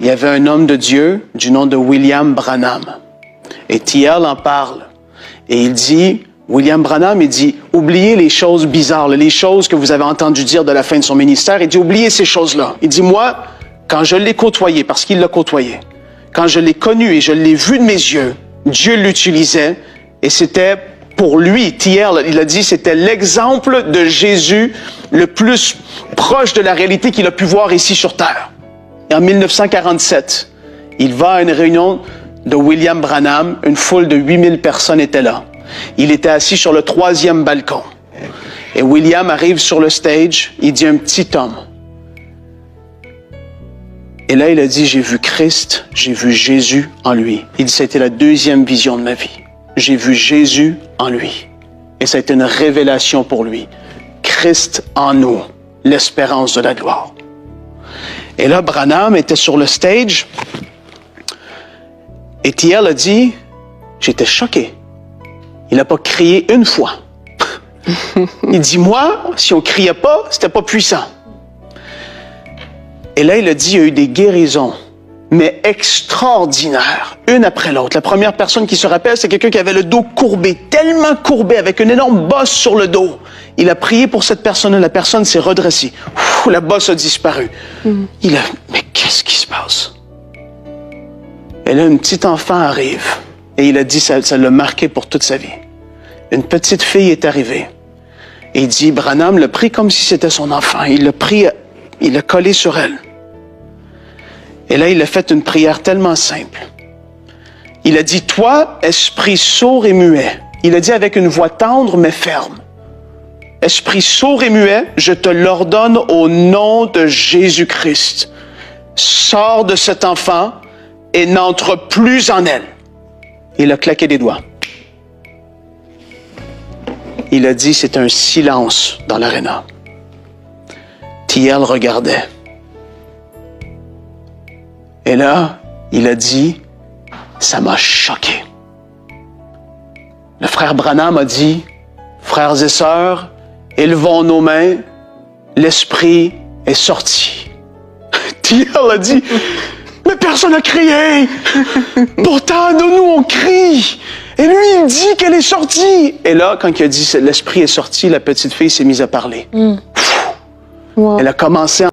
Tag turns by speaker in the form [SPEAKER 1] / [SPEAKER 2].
[SPEAKER 1] il y avait un homme de Dieu du nom de William Branham. Et T.L. en parle. Et il dit, William Branham, il dit, oubliez les choses bizarres, les choses que vous avez entendu dire de la fin de son ministère. Il dit, oubliez ces choses-là. Il dit, moi, quand je l'ai côtoyé, parce qu'il l'a côtoyé, quand je l'ai connu et je l'ai vu de mes yeux, Dieu l'utilisait et c'était pour lui, T.L., il a dit, c'était l'exemple de Jésus le plus proche de la réalité qu'il a pu voir ici sur Terre. Et en 1947, il va à une réunion de William Branham, une foule de 8000 personnes étaient là. Il était assis sur le 3e balcon. Et William arrive sur le stage, il dit un petit homme. Et là, il a dit, j'ai vu Christ, j'ai vu Jésus en lui. Il dit, c'était la 2e vision de ma vie. J'ai vu Jésus en lui. Et ça a été une révélation pour lui. Christ en nous, l'espérance de la gloire. Et là, Branham était sur le stage. Et T.L. a dit, j'étais choqué. Il n'a pas crié une fois. Il dit, moi, si on ne criait pas, c'était pas puissant. Et là, il a dit, il y a eu des guérisons, mais extraordinaires, une après l'autre. La première personne qui se rappelle, c'est quelqu'un qui avait le dos courbé, tellement courbé, avec une énorme bosse sur le dos. Il a prié pour cette personne-là, la personne s'est redressée. Ouh, la bosse a disparu. Il a, mais qu'est-ce qui se passe? Et là, un petit enfant arrive, et il a dit, ça l'a marqué pour toute sa vie. Une petite fille est arrivée, et il dit, Branham l'a pris comme si c'était son enfant. Il l'a pris, il l'a collé sur elle. Et là, il a fait une prière tellement simple. Il a dit, toi, esprit sourd et muet. Il a dit avec une voix tendre mais ferme. Esprit sourd et muet, je te l'ordonne au nom de Jésus-Christ. Sors de cet enfant et n'entre plus en elle. Il a claqué des doigts. Il a dit, c'est un silence dans l'aréna. T.L. regardait. Et là, il a dit, ça m'a choqué. Le frère Branham a dit, frères et sœurs, élevons nos mains, l'esprit est sorti. T.L. a dit, mais personne n'a crié. Pourtant, nous, on crie. Et lui, il dit qu'elle est sortie. Et là, quand il a dit, l'esprit est sorti, la petite fille s'est mise à parler.
[SPEAKER 2] Wow.
[SPEAKER 1] Elle a commencé à